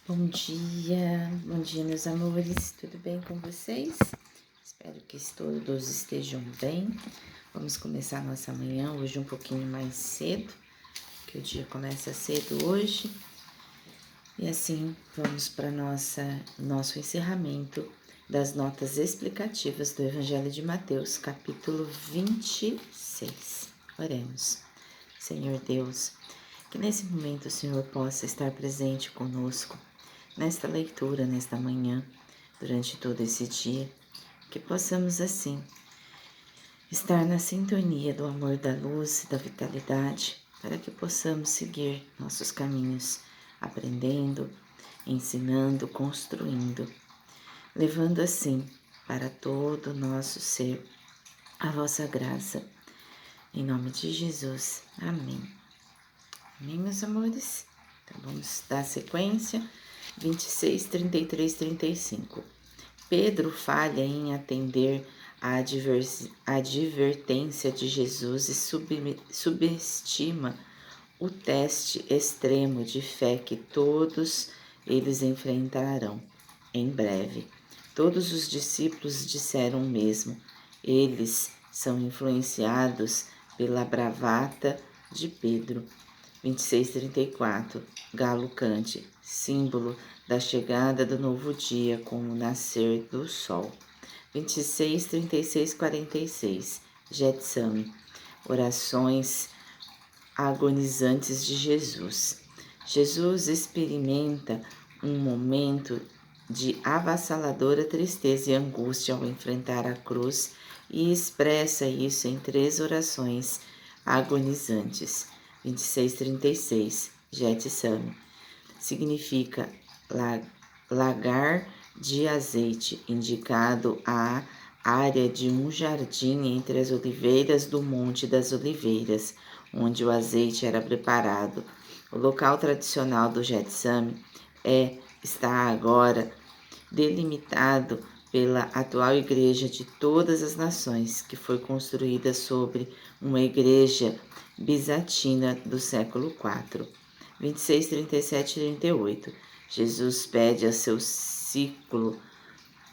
Bom dia meus amores, tudo bem com vocês? Espero que todos estejam bem. Vamos começar nossa manhã hoje um pouquinho mais cedo, que o dia começa cedo hoje. E assim vamos para nosso encerramento das notas explicativas do Evangelho de Mateus, capítulo 26. Oremos. Senhor Deus, que nesse momento o Senhor possa estar presente conosco, nesta leitura, nesta manhã, durante todo esse dia, que possamos assim estar na sintonia do amor, da luz e da vitalidade, para que possamos seguir nossos caminhos, aprendendo, ensinando, construindo, levando assim para todo o nosso ser a vossa graça. Em nome de Jesus. Amém. Amém, meus amores? Então vamos dar sequência. 26, 33, 35. Pedro falha em atender a advertência de Jesus e subestima o teste extremo de fé que todos eles enfrentarão em breve. Todos os discípulos disseram o mesmo. Eles são influenciados pela bravata de Pedro. 26:34. Galo cante, símbolo da chegada do novo dia com o nascer do sol. 26:36, 46. Getsame, orações agonizantes de Jesus. Jesus experimenta um momento de avassaladora tristeza e angústia ao enfrentar a cruz e expressa isso em 3 orações agonizantes. 26:36. Getsame significa lagar de azeite, indicado a área de um jardim entre as oliveiras do Monte das Oliveiras, onde o azeite era preparado. O local tradicional do Getsame está agora delimitado pela atual Igreja de Todas as Nações, que foi construída sobre uma igreja bizantina do século IV. 26, 37 e 38. Jesus pede a seu ciclo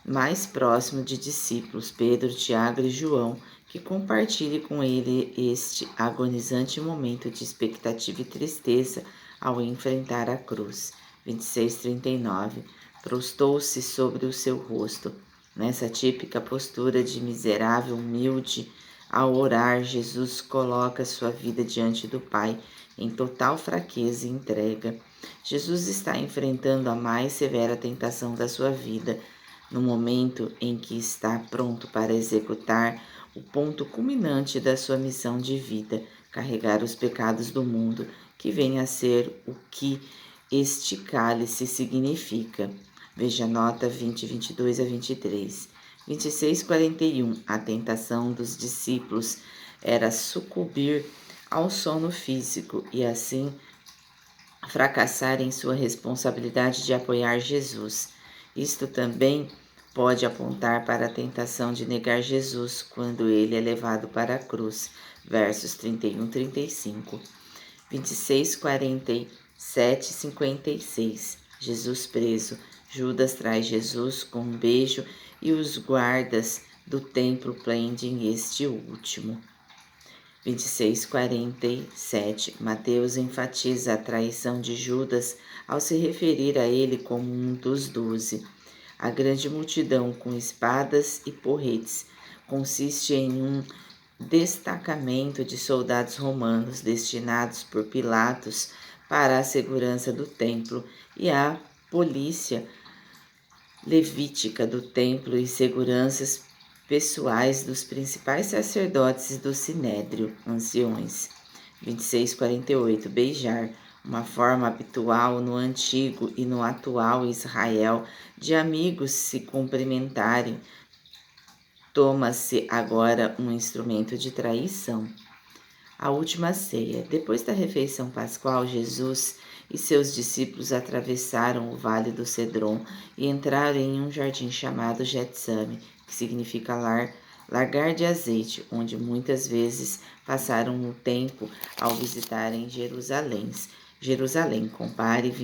mais próximo de discípulos, Pedro, Tiago e João, que compartilhe com ele este agonizante momento de expectativa e tristeza ao enfrentar a cruz. 26, 39. Prostou-se sobre o seu rosto. Nessa típica postura de miserável humilde, ao orar, Jesus coloca sua vida diante do Pai em total fraqueza e entrega. Jesus está enfrentando a mais severa tentação da sua vida, no momento em que está pronto para executar o ponto culminante da sua missão de vida, carregar os pecados do mundo, que vem a ser o que este cálice significa. Veja a nota 20, 22 a 23. 26, 41. A tentação dos discípulos era sucumbir ao sono físico e assim fracassar em sua responsabilidade de apoiar Jesus. Isto também pode apontar para a tentação de negar Jesus quando ele é levado para a cruz. Versos 31, 35. 26, 47 e 56. Jesus preso. Judas traz Jesus com um beijo e os guardas do templo prendem este último. 26, 47. Mateus enfatiza a traição de Judas ao se referir a ele como um dos 12. A grande multidão com espadas e porretes consiste em um destacamento de soldados romanos destinados por Pilatos para a segurança do templo e a polícia levítica do templo e seguranças pessoais dos principais sacerdotes do Sinédrio, anciões. 26:48. Beijar, uma forma habitual no antigo e no atual Israel de amigos se cumprimentarem, toma-se agora um instrumento de traição. A última ceia. Depois da refeição pascual, Jesus e seus discípulos atravessaram o vale do Cedron e entraram em um jardim chamado Getsame, que significa largar de azeite, onde muitas vezes passaram o tempo ao visitarem Jerusalém. Jerusalém. Compare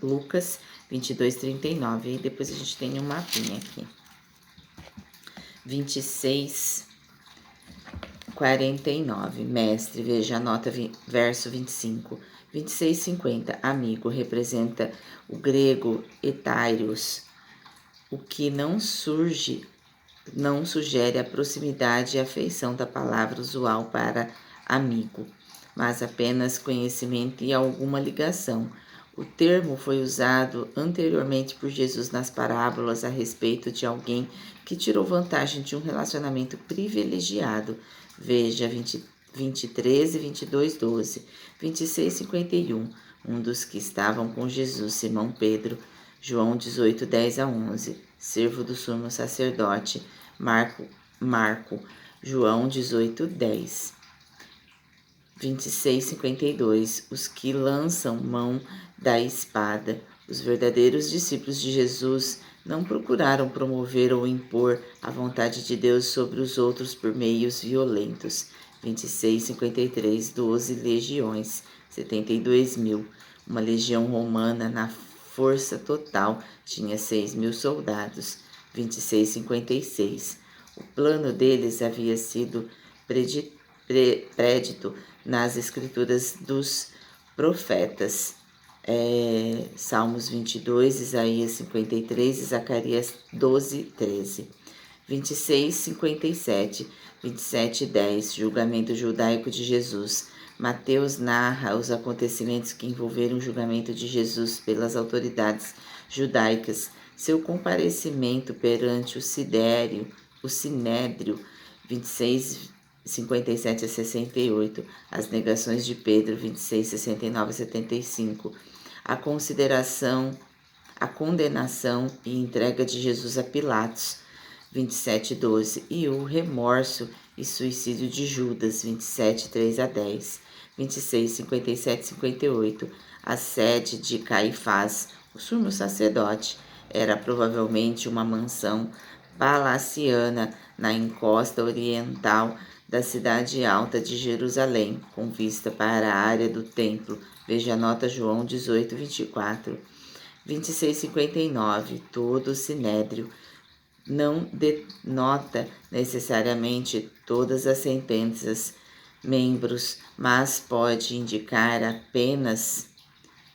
Lucas 22:39. E depois a gente tem um mapinha aqui. 26:49. Mestre, veja a nota verso 25. 26:50. Amigo, representa o grego etários, o que não sugere a proximidade e afeição da palavra usual para amigo, mas apenas conhecimento e alguma ligação. O termo foi usado anteriormente por Jesus nas parábolas a respeito de alguém que tirou vantagem de um relacionamento privilegiado. Veja 23 e 22:12, 26:51. Um dos que estavam com Jesus, Simão Pedro, João 18:10-11, servo do sumo sacerdote, Marco, João 18:10. 26:52. Os que lançam mão da espada. Os verdadeiros discípulos de Jesus não procuraram promover ou impor a vontade de Deus sobre os outros por meios violentos. 26:53. 12 legiões, 72.000. Uma legião romana na força total tinha 6.000 soldados. 26:56. O plano deles havia sido prédito nas escrituras dos profetas. Salmos 22, Isaías 53 e Zacarias 12:13. 26:57, 27:10. Julgamento judaico de Jesus. Mateus narra os acontecimentos que envolveram o julgamento de Jesus pelas autoridades judaicas, seu comparecimento perante o Sinédrio, 26:57-68, as negações de Pedro, 26:69-75, a condenação e entrega de Jesus a Pilatos, 27:12, e o remorso e suicídio de Judas, 27:3-10, 26:57-58, a sede de Caifás, o sumo sacerdote, era provavelmente uma mansão palaciana na encosta oriental da cidade alta de Jerusalém, com vista para a área do templo. Veja a nota João 18:24. 26:59. Todo o sinédrio não denota necessariamente todas as sentenças membros, mas pode indicar apenas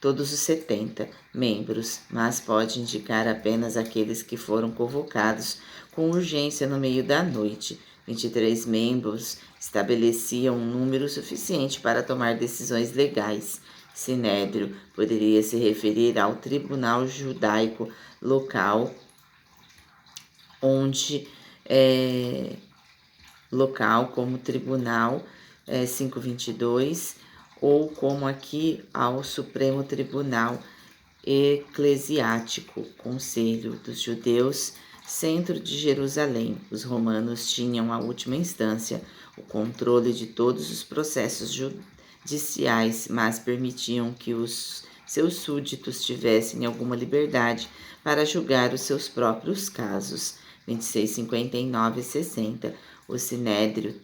todos os 70 membros, mas pode indicar apenas aqueles que foram convocados com urgência no meio da noite. 23 membros estabeleciam um número suficiente para tomar decisões legais. Sinédrio poderia se referir ao tribunal judaico local, onde local como tribunal 522, ou como aqui ao Supremo Tribunal Eclesiástico, Conselho dos Judeus, centro de Jerusalém. Os romanos tinham a última instância, o controle de todos os processos judiciais, mas permitiam que os seus súditos tivessem alguma liberdade para julgar os seus próprios casos. 26:59 e 60. O Sinédrio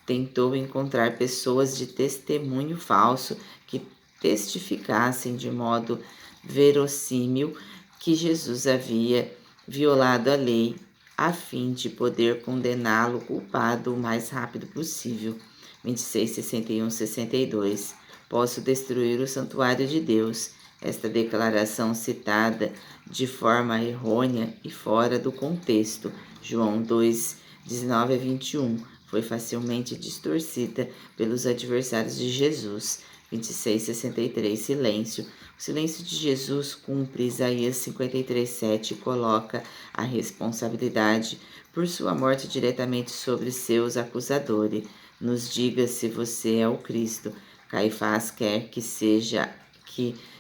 tentou encontrar pessoas de testemunho falso que testificassem de modo verossímil que Jesus havia violado a lei, a fim de poder condená-lo culpado o mais rápido possível. 26:61-62. Posso destruir o santuário de Deus. Esta declaração citada de forma errônea e fora do contexto, João 2:19-21, foi facilmente distorcida pelos adversários de Jesus. 26:63. Silêncio. O silêncio de Jesus cumpre Isaías 53:7 e coloca a responsabilidade por sua morte diretamente sobre seus acusadores. Nos diga se você é o Cristo. Caifás quer que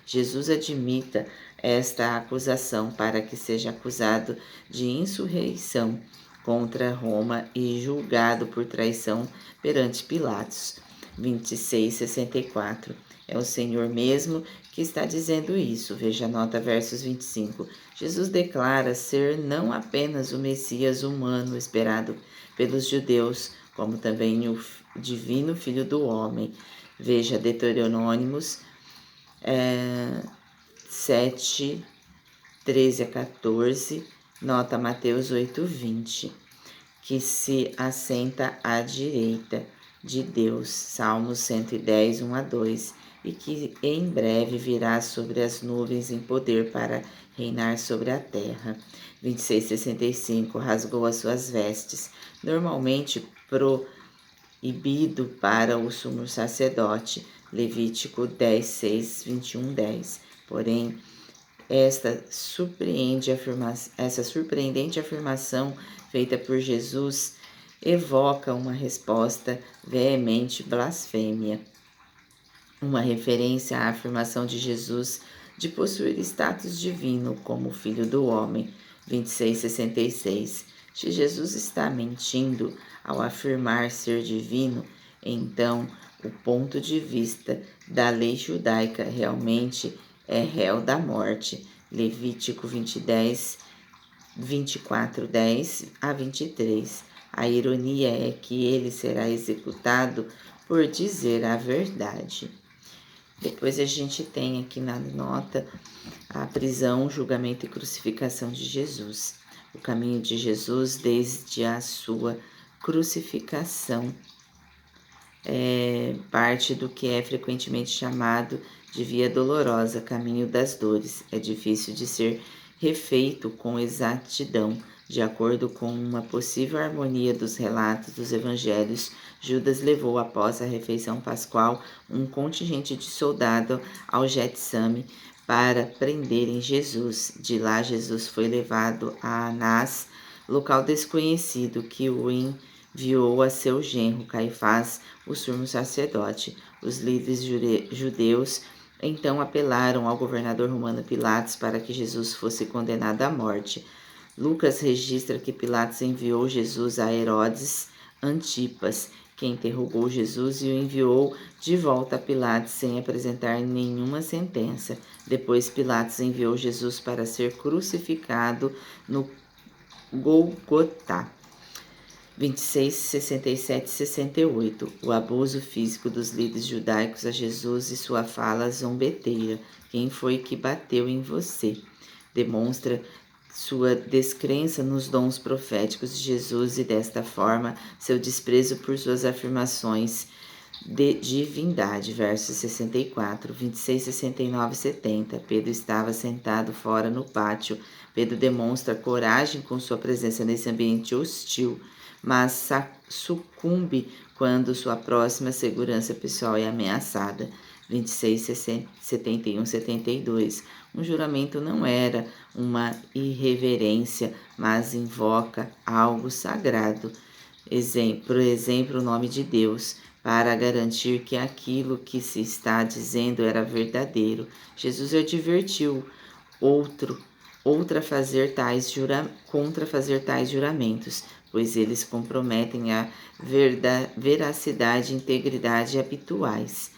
Jesus admita esta acusação para que seja acusado de insurreição contra Roma e julgado por traição perante Pilatos. 26:64. É o Senhor mesmo que está dizendo isso. Veja a nota versos 25. Jesus declara ser não apenas o Messias humano esperado pelos judeus, como também o divino Filho do Homem. Veja Deuteronômios 7, 13 a 14, nota Mateus 8, 20, que se assenta à direita de Deus, Salmos 110, 1 a 2, e que em breve virá sobre as nuvens em poder para reinar sobre a terra. 26:65, rasgou as suas vestes, normalmente proibido para o sumo sacerdote, Levítico 10, 6, 21, 10. Porém, essa surpreendente afirmação feita por Jesus evoca uma resposta veemente blasfêmia, uma referência à afirmação de Jesus de possuir status divino como Filho do Homem, 26:66. Se Jesus está mentindo ao afirmar ser divino, então o ponto de vista da lei judaica realmente é réu da morte, Levítico 24, 10 a 23. A ironia é que ele será executado por dizer a verdade. Depois a gente tem aqui na nota a prisão, julgamento e crucificação de Jesus. O caminho de Jesus desde a sua crucificação parte do que é frequentemente chamado de via dolorosa, caminho das dores. É difícil de ser refeito com exatidão. De acordo com uma possível harmonia dos relatos dos evangelhos, Judas levou após a refeição pascual um contingente de soldados ao Getsame para prenderem Jesus. De lá, Jesus foi levado a Anás, local desconhecido, que o enviou a seu genro Caifás, o sumo sacerdote. Os líderes judeus então apelaram ao governador romano Pilatos para que Jesus fosse condenado à morte. Lucas registra que Pilatos enviou Jesus a Herodes Antipas, que interrogou Jesus e o enviou de volta a Pilatos sem apresentar nenhuma sentença. Depois Pilatos enviou Jesus para ser crucificado no Golgotá. 26, 67 e 68. O abuso físico dos líderes judaicos a Jesus e sua fala zombeteira. Quem foi que bateu em você? Demonstra sua descrença nos dons proféticos de Jesus e, desta forma, seu desprezo por suas afirmações de divindade. Versos 64, 26, 69 e 70. Pedro estava sentado fora no pátio. Pedro demonstra coragem com sua presença nesse ambiente hostil, mas sucumbe quando sua próxima segurança pessoal é ameaçada. 26, 71, 72. Um juramento não era uma irreverência, mas invoca algo sagrado, por exemplo, o nome de Deus, para garantir que aquilo que se está dizendo era verdadeiro. Jesus advertiu contra fazer tais juramentos, pois eles comprometem a veracidade e integridade habituais.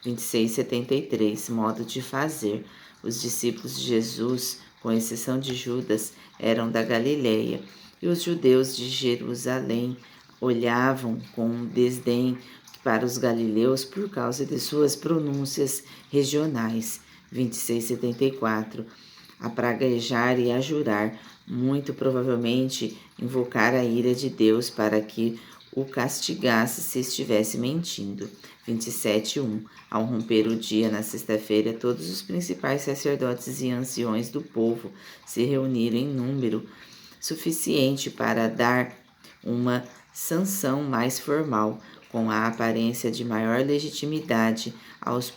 26:73, modo de fazer. Os discípulos de Jesus, com exceção de Judas, eram da Galileia, e os judeus de Jerusalém olhavam com desdém para os galileus por causa de suas pronúncias regionais. 26:74, a praguejar e a jurar, muito provavelmente invocar a ira de Deus para que o castigasse se estivesse mentindo. 27:1. Ao romper o dia na sexta-feira, todos os principais sacerdotes e anciões do povo se reuniram em número suficiente para dar uma sanção mais formal, com a aparência de maior legitimidade aos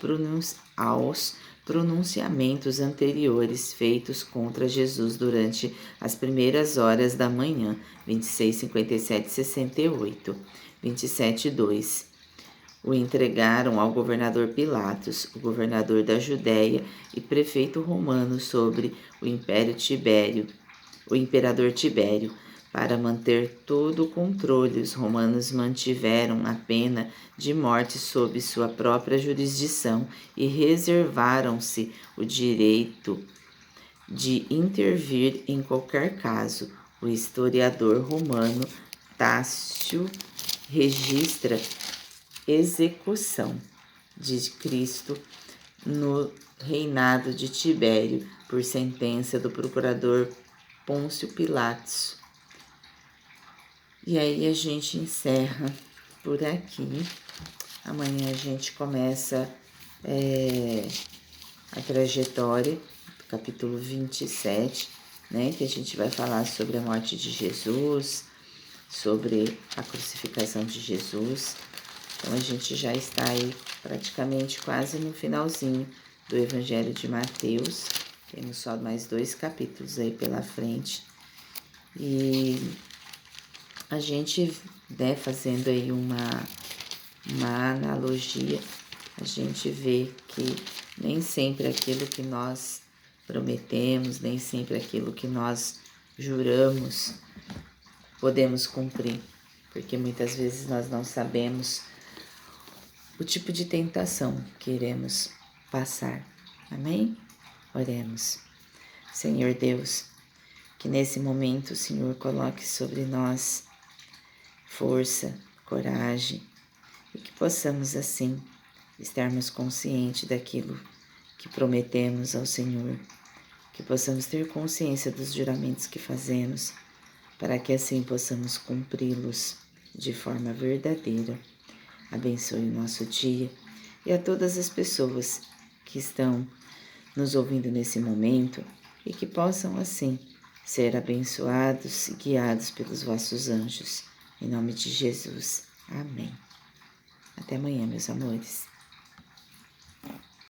pronunciamentos anteriores feitos contra Jesus durante as primeiras horas da manhã. 26, 57 e 68. 27:2. O entregaram ao governador Pilatos, o governador da Judéia e prefeito romano sobre o imperador Tibério. Para manter todo o controle, os romanos mantiveram a pena de morte sob sua própria jurisdição e reservaram-se o direito de intervir em qualquer caso. O historiador romano Tácio registra execução de Cristo no reinado de Tibério, por sentença do procurador Pôncio Pilatos. E aí a gente encerra por aqui. Amanhã a gente começa a trajetória do capítulo 27, né? Que a gente vai falar sobre a morte de Jesus, sobre a crucificação de Jesus. Então a gente já está aí praticamente quase no finalzinho do Evangelho de Mateus. Temos só mais 2 capítulos aí pela frente. E a gente, né, fazendo aí uma analogia, a gente vê que nem sempre aquilo que nós prometemos, nem sempre aquilo que nós juramos podemos cumprir, porque muitas vezes nós não sabemos o tipo de tentação que iremos passar. Amém? Oremos. Senhor Deus, que nesse momento o Senhor coloque sobre nós força, coragem, e que possamos assim estarmos conscientes daquilo que prometemos ao Senhor, que possamos ter consciência dos juramentos que fazemos, para que assim possamos cumpri-los de forma verdadeira. Abençoe o nosso dia e a todas as pessoas que estão nos ouvindo nesse momento e que possam assim ser abençoados e guiados pelos vossos anjos. Em nome de Jesus. Amém. Até amanhã, meus amores.